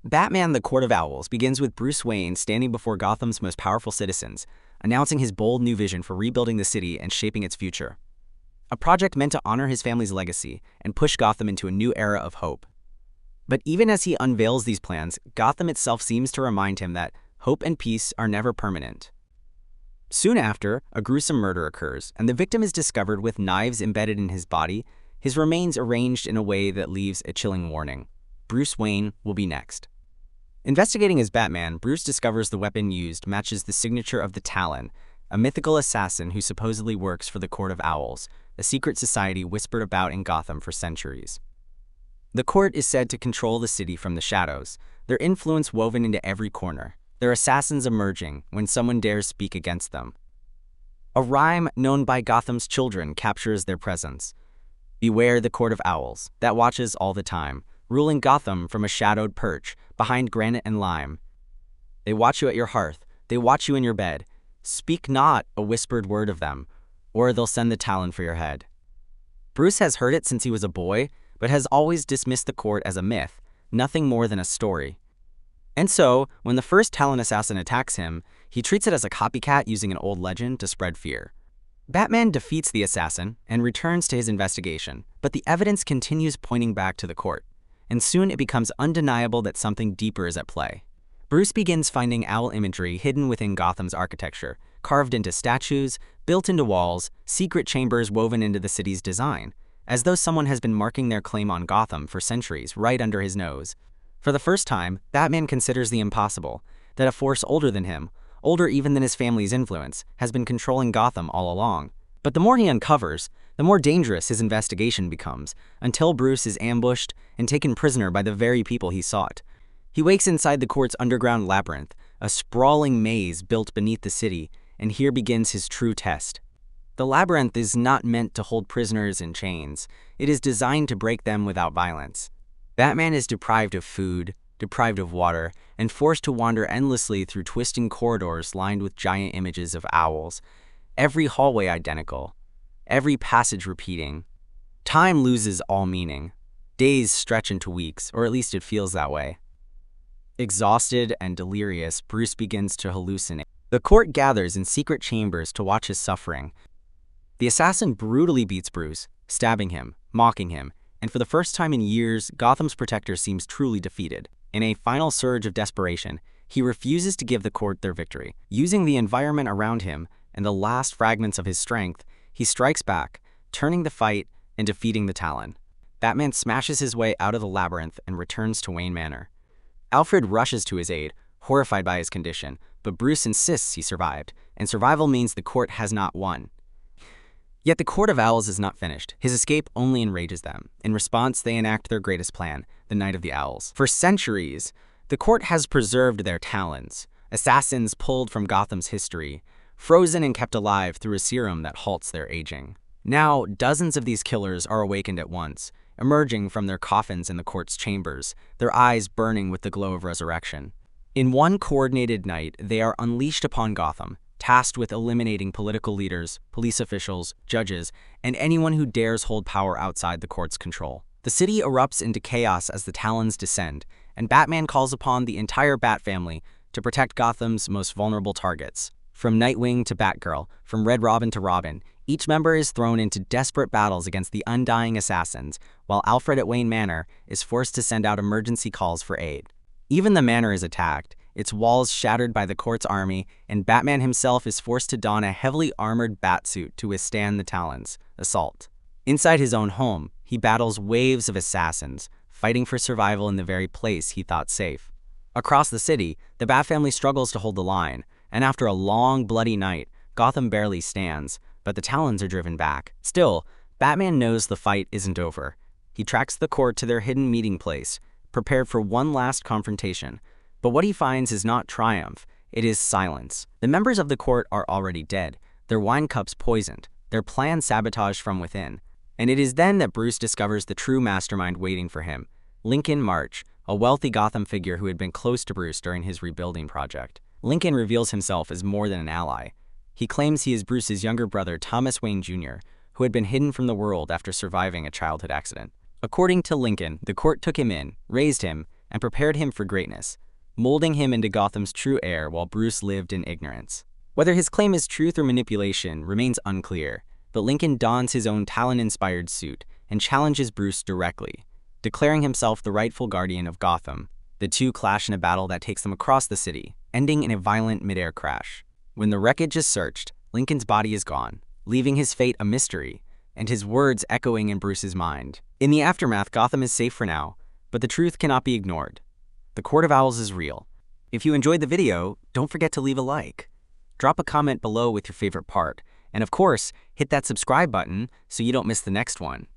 Batman: The Court of Owls begins with Bruce Wayne standing before Gotham's most powerful citizens, announcing his bold new vision for rebuilding the city and shaping its future. A project meant to honor his family's legacy and push Gotham into a new era of hope. But even as he unveils these plans, Gotham itself seems to remind him that hope and peace are never permanent. Soon after, a gruesome murder occurs, and the victim is discovered with knives embedded in his body, his remains arranged in a way that leaves a chilling warning. Bruce Wayne will be next. Investigating as Batman, Bruce discovers the weapon used matches the signature of the Talon, a mythical assassin who supposedly works for the Court of Owls, a secret society whispered about in Gotham for centuries. The court is said to control the city from the shadows, their influence woven into every corner, their assassins emerging when someone dares speak against them. A rhyme known by Gotham's children captures their presence. Beware the Court of Owls, that watches all the time, ruling Gotham from a shadowed perch, behind granite and lime. They watch you at your hearth, they watch you in your bed. Speak not a whispered word of them, or they'll send the Talon for your head. Bruce has heard it since he was a boy, but has always dismissed the court as a myth, nothing more than a story. And so, when the first Talon assassin attacks him, he treats it as a copycat using an old legend to spread fear. Batman defeats the assassin and returns to his investigation, but the evidence continues pointing back to the court, and soon it becomes undeniable that something deeper is at play. Bruce begins finding owl imagery hidden within Gotham's architecture, carved into statues, built into walls, secret chambers woven into the city's design, as though someone has been marking their claim on Gotham for centuries right under his nose. For the first time, Batman considers the impossible, that a force older than him, older even than his family's influence, has been controlling Gotham all along. But the more he uncovers, the more dangerous his investigation becomes, until Bruce is ambushed and taken prisoner by the very people he sought. He wakes inside the court's underground labyrinth, a sprawling maze built beneath the city, and here begins his true test. The labyrinth is not meant to hold prisoners in chains. It is designed to break them without violence. Batman is deprived of food, deprived of water, and forced to wander endlessly through twisting corridors lined with giant images of owls, every hallway identical, every passage repeating. Time loses all meaning. Days stretch into weeks, or at least it feels that way. Exhausted and delirious, Bruce begins to hallucinate. The court gathers in secret chambers to watch his suffering. The assassin brutally beats Bruce, stabbing him, mocking him, and for the first time in years, Gotham's protector seems truly defeated. In a final surge of desperation, he refuses to give the court their victory. Using the environment around him and the last fragments of his strength, he strikes back, turning the fight and defeating the Talon. Batman smashes his way out of the labyrinth and returns to Wayne Manor. Alfred rushes to his aid, horrified by his condition, but Bruce insists he survived, and survival means the court has not won. Yet the Court of Owls is not finished. His escape only enrages them. In response, they enact their greatest plan, the Night of the Owls. For centuries, the court has preserved their Talons, assassins pulled from Gotham's history, frozen and kept alive through a serum that halts their aging. Now, dozens of these killers are awakened at once, emerging from their coffins in the court's chambers, their eyes burning with the glow of resurrection. In one coordinated night, they are unleashed upon Gotham, tasked with eliminating political leaders, police officials, judges, and anyone who dares hold power outside the court's control. The city erupts into chaos as the Talons descend, and Batman calls upon the entire Bat family to protect Gotham's most vulnerable targets. From Nightwing to Batgirl, from Red Robin to Robin, each member is thrown into desperate battles against the undying assassins, while Alfred at Wayne Manor is forced to send out emergency calls for aid. Even the manor is attacked, its walls shattered by the court's army, and Batman himself is forced to don a heavily armored batsuit to withstand the Talons' assault. Inside his own home, he battles waves of assassins, fighting for survival in the very place he thought safe. Across the city, the Bat family struggles to hold the line, and after a long, bloody night, Gotham barely stands, but the Talons are driven back. Still, Batman knows the fight isn't over. He tracks the court to their hidden meeting place, prepared for one last confrontation. But what he finds is not triumph, it is silence. The members of the court are already dead, their wine cups poisoned, their plan sabotaged from within. And it is then that Bruce discovers the true mastermind waiting for him, Lincoln March, a wealthy Gotham figure who had been close to Bruce during his rebuilding project. Lincoln reveals himself as more than an ally. He claims he is Bruce's younger brother, Thomas Wayne Jr., who had been hidden from the world after surviving a childhood accident. According to Lincoln, the court took him in, raised him, and prepared him for greatness, molding him into Gotham's true heir while Bruce lived in ignorance. Whether his claim is truth or manipulation remains unclear, but Lincoln dons his own Talon-inspired suit and challenges Bruce directly, declaring himself the rightful guardian of Gotham. The two clash in a battle that takes them across the city, ending in a violent mid-air crash. When the wreckage is searched, Lincoln's body is gone, leaving his fate a mystery, and his words echoing in Bruce's mind. In the aftermath, Gotham is safe for now, but the truth cannot be ignored. The Court of Owls is real. If you enjoyed the video, don't forget to leave a like. Drop a comment below with your favorite part, and of course, hit that subscribe button so you don't miss the next one.